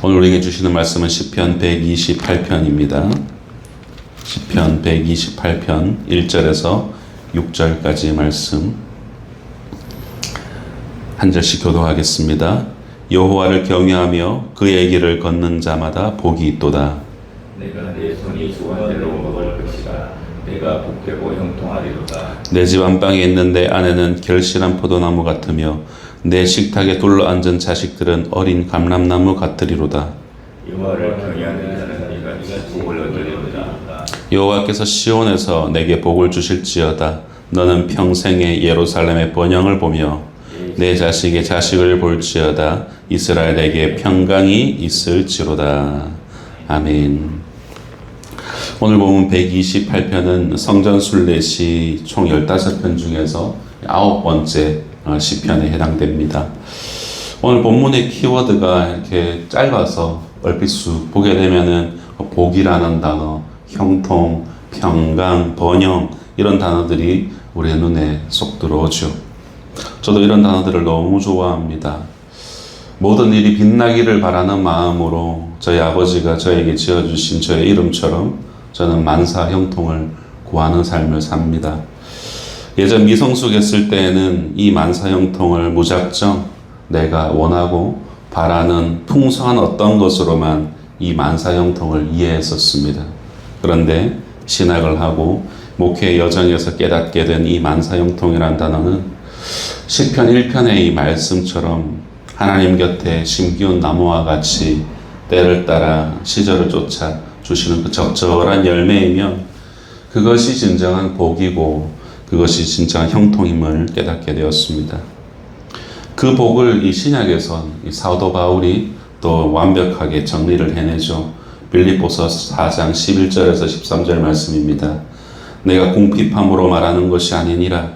오늘 우리에게 주시는 말씀은 시편 128편입니다. 시편 128편 1절에서 6절까지의 말씀 한 절씩 교독하겠습니다. 여호와를 경외하며 그의 길을 걷는 자마다 복이 있도다. 내가 내 손이 소원대로 먹을 것이라. 내가 복되고 형통하리로다. 내 집 안방에 있는 내 아내는 결실한 포도나무 같으며 내 식탁에 둘러앉은 자식들은 어린 감람나무 같으리로다. 여호와를 경외하는 자는 네가 복을 얻으리로다. 여호와께서 시온에서 내게 복을 주실지어다. 너는 평생에 예루살렘의 번영을 보며 내 자식의 자식을 볼지어다. 이스라엘에게 평강이 있을지로다. 아멘. 오늘 보면 128편은 성전 순례시 총 15편 중에서 9번째 시편에 해당됩니다. 오늘 본문의 키워드가 이렇게 짧아서 얼핏 쑥 보게 되면은 복이라는 단어, 형통, 평강, 번영 이런 단어들이 우리의 눈에 쏙 들어오죠. 저도 이런 단어들을 너무 좋아합니다. 모든 일이 빛나기를 바라는 마음으로 저희 아버지가 저에게 지어주신 저의 이름처럼 저는 만사 형통을 구하는 삶을 삽니다. 예전 미성숙했을 때에는 이 만사 형통을 무작정 내가 원하고 바라는 풍성한 어떤 것으로만 이 만사 형통을 이해했었습니다. 그런데 신학을 하고 목회 여정에서 깨닫게 된 이 만사 형통이라는 단어는 시편 1편의 이 말씀처럼 하나님 곁에 심기운 나무와 같이 때를 따라 시절을 쫓아 주시는 그 적절한 열매이면 그것이 진정한 복이고 그것이 진정한 형통임을 깨닫게 되었습니다. 그 복을 이 신약에선 이 사도 바울이 또 완벽하게 정리를 해내죠. 빌립보서 4장 11절에서 13절 말씀입니다. 내가 궁핍함으로 말하는 것이 아니니라.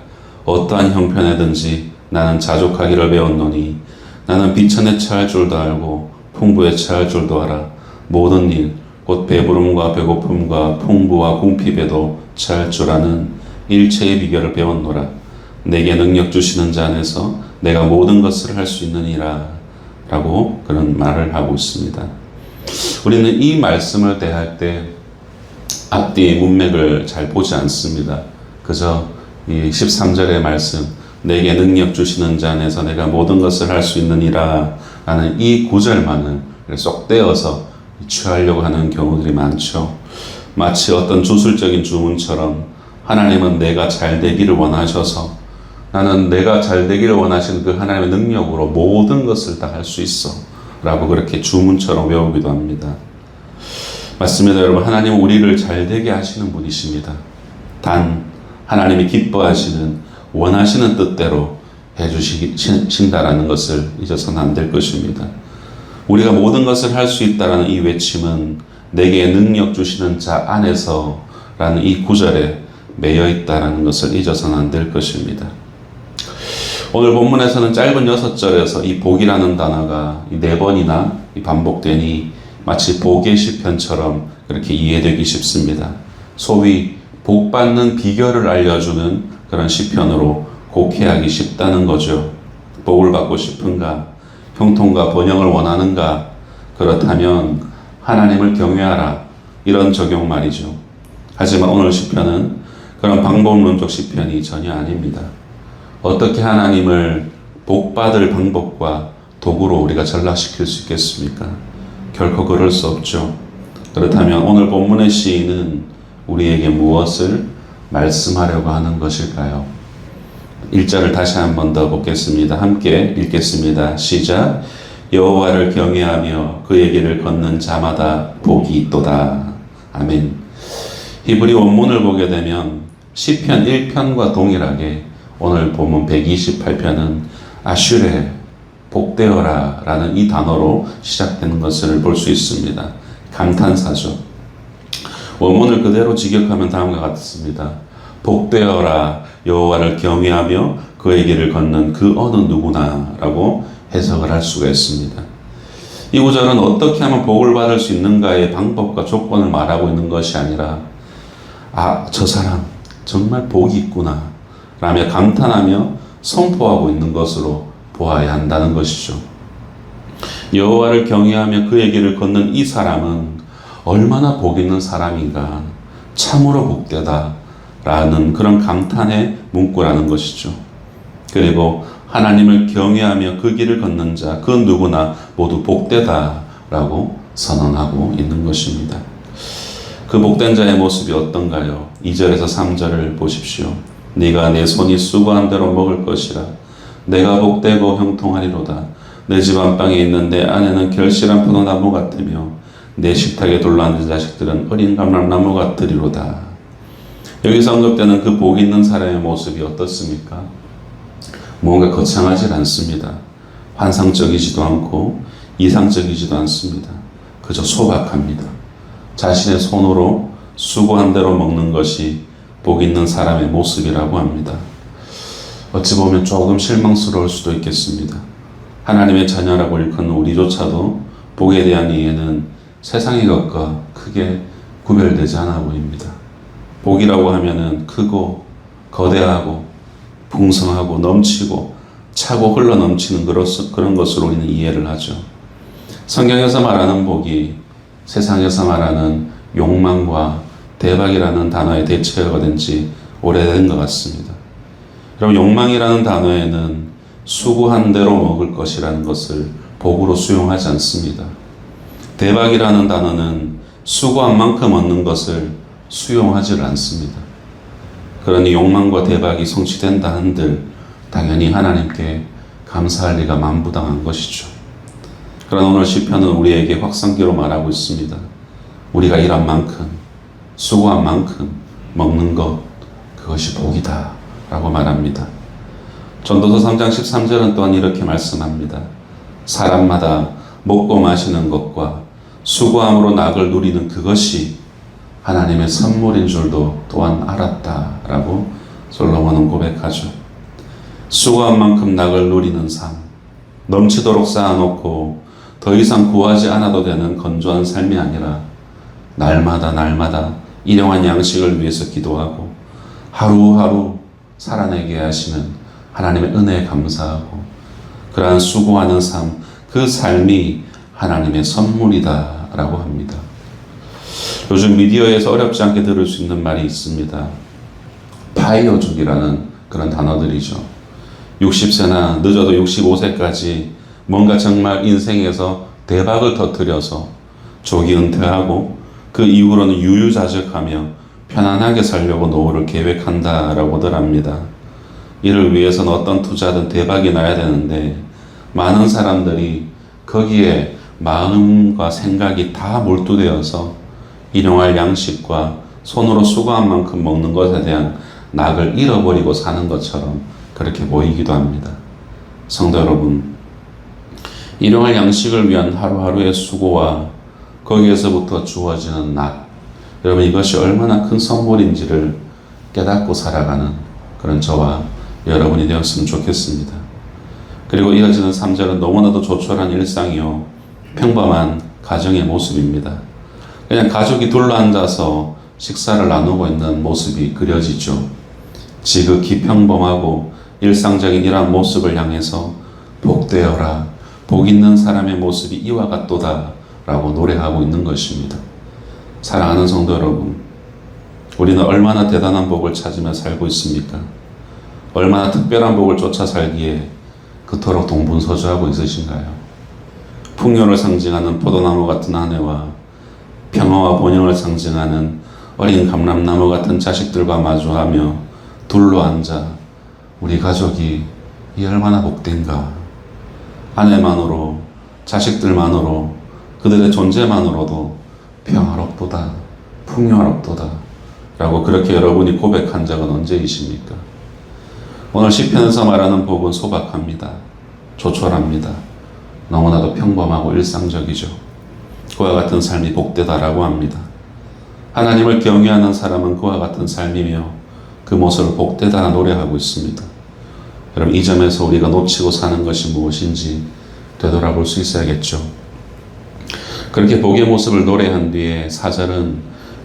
어떠한 형편에든지 나는 자족하기를 배웠노니 나는 비천에 처할 줄도 알고 풍부에 처할 줄도 알아. 모든 일 곧 배부름과 배고픔과 풍부와 궁핍에도 처할 줄 아는 일체의 비결을 배웠노라. 내게 능력 주시는 자 안에서 내가 모든 것을 할 수 있느니라 라고 그런 말을 하고 있습니다. 우리는 이 말씀을 대할 때 앞뒤의 문맥을 잘 보지 않습니다. 그저 이 13절의 말씀 내게 능력 주시는 자 안에서 내가 모든 것을 할 수 있느니라 라는 이 구절만을 쏙 떼어서 취하려고 하는 경우들이 많죠. 마치 어떤 주술적인 주문처럼 하나님은 내가 잘 되기를 원하셔서 나는 내가 잘 되기를 원하시는 그 하나님의 능력으로 모든 것을 다 할 수 있어 라고 그렇게 주문처럼 외우기도 합니다. 맞습니다, 여러분. 하나님은 우리를 잘 되게 하시는 분이십니다. 단 하나님이 기뻐하시는 원하시는 뜻대로 해주신다라는 것을 잊어서는 안 될 것입니다. 우리가 모든 것을 할 수 있다라는 이 외침은 내게 능력 주시는 자 안에서 라는 이 구절에 매여 있다라는 것을 잊어서는 안 될 것입니다. 오늘 본문에서는 짧은 6절에서 이 복이라는 단어가 4번이나 반복되니 마치 복의 시편처럼 그렇게 이해되기 쉽습니다. 소위 복 받는 비결을 알려주는 그런 시편으로 곡해하기 쉽다는 거죠. 복을 받고 싶은가? 형통과 번영을 원하는가? 그렇다면 하나님을 경외하라. 이런 적용 말이죠. 하지만 오늘 시편은 그런 방법론적 시편이 전혀 아닙니다. 어떻게 하나님을 복받을 방법과 도구로 우리가 전락시킬 수 있겠습니까? 결코 그럴 수 없죠. 그렇다면 오늘 본문의 시인은 우리에게 무엇을 말씀하려고 하는 것일까요? 1절을 다시 한 번 더 보겠습니다. 함께 읽겠습니다. 시작. 여호와를 경외하며 그의 길을 걷는 자마다 복이 있도다. 아멘. 히브리 원문을 보게 되면 시편 1편과 동일하게 오늘 본문 128편은 아슈레, 복되어라 라는 이 단어로 시작되는 것을 볼 수 있습니다. 감탄사죠. 원문을 그대로 직역하면 다음과 같습니다. 복되어라, 여호와를 경외하며 그의 길을 걷는 그 어느 누구나 라고 해석을 할 수가 있습니다. 이 구절은 어떻게 하면 복을 받을 수 있는가의 방법과 조건을 말하고 있는 것이 아니라 저 사람 정말 복이 있구나 라며 감탄하며 선포하고 있는 것으로 보아야 한다는 것이죠. 여호와를 경외하며 그의 길을 걷는 이 사람은 얼마나 복 있는 사람인가, 참으로 복되다 라는 그런 감탄의 문구라는 것이죠. 그리고 하나님을 경외하며 그 길을 걷는 자, 그 누구나 모두 복되다 라고 선언하고 있는 것입니다. 그 복된 자의 모습이 어떤가요? 2절에서 3절을 보십시오. 네가 내 손이 수고한 대로 먹을 것이라. 내가 복되고 형통하리로다. 내 집 안방에 있는 내 아내는 결실한 포도나무 같으며 내 식탁에 둘러앉은 자식들은 어린 감람나무 같으리로다. 여기서 언급되는 그 복 있는 사람의 모습이 어떻습니까? 뭔가 거창하지 않습니다. 환상적이지도 않고 이상적이지도 않습니다. 그저 소박합니다. 자신의 손으로 수고한 대로 먹는 것이 복 있는 사람의 모습이라고 합니다. 어찌 보면 조금 실망스러울 수도 있겠습니다. 하나님의 자녀라고 일컫는 우리조차도 복에 대한 이해는 세상의 것과 크게 구별되지 않아 보입니다. 복이라고 하면은 크고 거대하고 풍성하고 넘치고 차고 흘러 넘치는 그런 것으로 우리는 이해를 하죠. 성경에서 말하는 복이 세상에서 말하는 욕망과 대박이라는 단어의 대체가 된 지 오래된 것 같습니다. 여러분, 욕망이라는 단어에는 수고한 대로 먹을 것이라는 것을 복으로 수용하지 않습니다. 대박이라는 단어는 수고한 만큼 얻는 것을 수용하지 않습니다. 그러니 욕망과 대박이 성취된다 한들 당연히 하나님께 감사할 리가 만부당한 것이죠. 그러나 오늘 시편은 우리에게 확성기로 말하고 있습니다. 우리가 일한 만큼, 수고한 만큼 먹는 것, 그것이 복이다 라고 말합니다. 전도서 3장 13절은 또한 이렇게 말씀합니다. 사람마다 먹고 마시는 것과 수고함으로 낙을 누리는 그것이 하나님의 선물인 줄도 또한 알았다 라고 솔로몬은 고백하죠. 수고한 만큼 낙을 누리는 삶, 넘치도록 쌓아놓고 더 이상 구하지 않아도 되는 건조한 삶이 아니라 날마다 일용할 양식을 위해서 기도하고 하루하루 살아내게 하시는 하나님의 은혜에 감사하고 그러한 수고하는 삶, 그 삶이 하나님의 선물이다 라고 합니다. 요즘 미디어에서 어렵지 않게 들을 수 있는 말이 있습니다. 파이어족이라는 그런 단어들이죠. 60세나 늦어도 65세까지 뭔가 정말 인생에서 대박을 터뜨려서 조기 은퇴하고 그 이후로는 유유자적하며 편안하게 살려고 노후를 계획한다라고들 합니다. 이를 위해서는 어떤 투자든 대박이 나야 되는데 많은 사람들이 거기에 마음과 생각이 다 몰두되어서 일용할 양식과 손으로 수고한 만큼 먹는 것에 대한 낙을 잃어버리고 사는 것처럼 그렇게 보이기도 합니다. 성도 여러분, 일용할 양식을 위한 하루하루의 수고와 거기에서부터 주어지는 낙, 여러분 이것이 얼마나 큰 선물인지를 깨닫고 살아가는 그런 저와 여러분이 되었으면 좋겠습니다. 그리고 이어지는 3절은 너무나도 조촐한 일상이요 평범한 가정의 모습입니다. 그냥 가족이 둘러앉아서 식사를 나누고 있는 모습이 그려지죠. 지극히 평범하고 일상적인 이러한 모습을 향해서 복되어라, 복 있는 사람의 모습이 이와 같도다 라고 노래하고 있는 것입니다. 사랑하는 성도 여러분, 우리는 얼마나 대단한 복을 찾으며 살고 있습니까? 얼마나 특별한 복을 쫓아 살기에 그토록 동분서주하고 있으신가요? 풍요를 상징하는 포도나무 같은 아내와 평화와 번영을 상징하는 어린 감람나무 같은 자식들과 마주하며 둘러앉아 우리 가족이 이 얼마나 복된가. 아내만으로, 자식들만으로, 그들의 존재만으로도 평화롭도다, 풍요롭도다 라고 그렇게 여러분이 고백한 적은 언제이십니까? 오늘 시편에서 말하는 복은 소박합니다. 조촐합니다. 너무나도 평범하고 일상적이죠. 그와 같은 삶이 복되다라고 합니다. 하나님을 경외하는 사람은 그와 같은 삶이며 그 모습을 복되다 노래하고 있습니다. 여러분, 이 점에서 우리가 놓치고 사는 것이 무엇인지 되돌아볼 수 있어야겠죠. 그렇게 복의 모습을 노래한 뒤에 4절은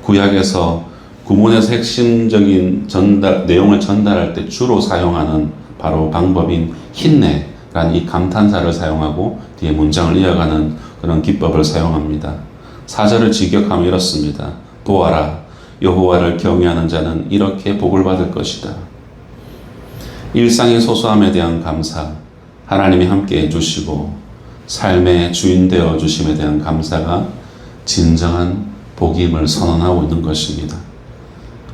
구약에서 구문에서 핵심적인 내용을 전달할 때 주로 사용하는 바로 방법인 힌내, 라는 이 감탄사를 사용하고 뒤에 문장을 이어가는 그런 기법을 사용합니다. 4절을 직역하면 이렇습니다. 보아라, 여호와를 경외하는 자는 이렇게 복을 받을 것이다. 일상의 소소함에 대한 감사, 하나님이 함께 해주시고 삶의 주인 되어 주심에 대한 감사가 진정한 복임을 선언하고 있는 것입니다.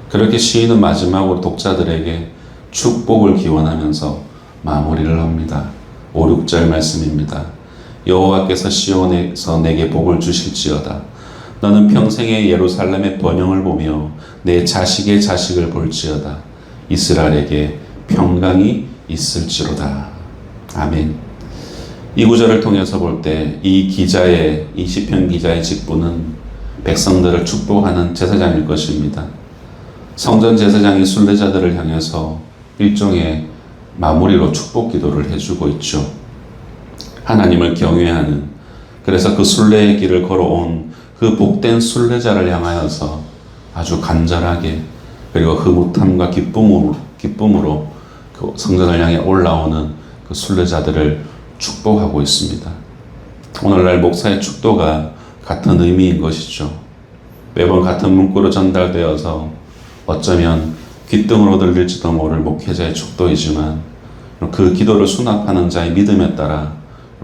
그렇게 시인은 마지막으로 독자들에게 축복을 기원하면서 마무리를 합니다. 5, 6절 말씀입니다. 여호와께서 시온에서 내게 복을 주실지어다. 너는 평생에 예루살렘의 번영을 보며 내 자식의 자식을 볼지어다. 이스라엘에게 평강이 있을지로다. 아멘. 이 구절을 통해서 볼 때 이 시편 기자의 직분은 백성들을 축복하는 제사장일 것입니다. 성전 제사장이 순례자들을 향해서 일종의 마무리로 축복 기도를 해주고 있죠. 하나님을 경외하는, 그래서 그 순례의 길을 걸어온 그 복된 순례자를 향하여서 아주 간절하게 그리고 흐뭇함과 기쁨으로 그 성전을 향해 올라오는 그 순례자들을 축복하고 있습니다. 오늘날 목사의 축도가 같은 의미인 것이죠. 매번 같은 문구로 전달되어서 어쩌면 귓등으로 들릴지도 모를 목회자의 축도이지만 그 기도를 수납하는 자의 믿음에 따라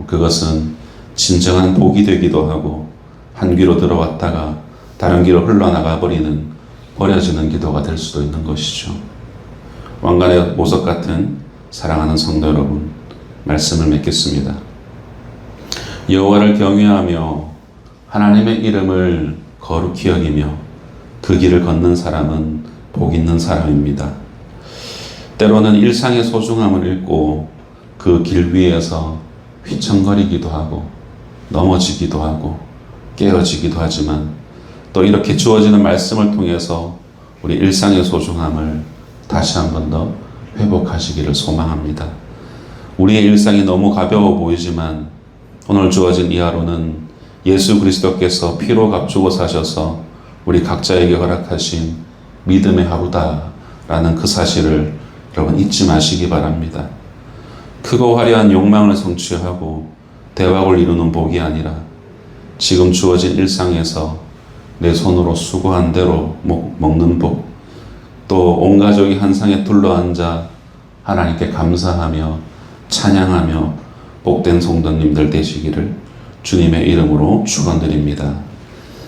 그것은 진정한 복이 되기도 하고 한 귀로 들어왔다가 다른 귀로 흘러나가 버려지는 기도가 될 수도 있는 것이죠. 왕관의 보석 같은 사랑하는 성도 여러분, 말씀을 맺겠습니다. 여호와를 경외하며 하나님의 이름을 거룩히 여기며 그 길을 걷는 사람은 복 있는 사람입니다. 때로는 일상의 소중함을 잃고 그 길 위에서 휘청거리기도 하고 넘어지기도 하고 깨어지기도 하지만 또 이렇게 주어지는 말씀을 통해서 우리 일상의 소중함을 다시 한 번 더 회복하시기를 소망합니다. 우리의 일상이 너무 가벼워 보이지만 오늘 주어진 이 하루는 예수 그리스도께서 피로 값주고 사셔서 우리 각자에게 허락하신 믿음의 하루다라는 그 사실을 여러분 잊지 마시기 바랍니다. 크고 화려한 욕망을 성취하고 대박을 이루는 복이 아니라 지금 주어진 일상에서 내 손으로 수고한 대로 먹는 복, 또 온 가족이 한 상에 둘러앉아 하나님께 감사하며 찬양하며 복된 성도님들 되시기를 주님의 이름으로 축원드립니다.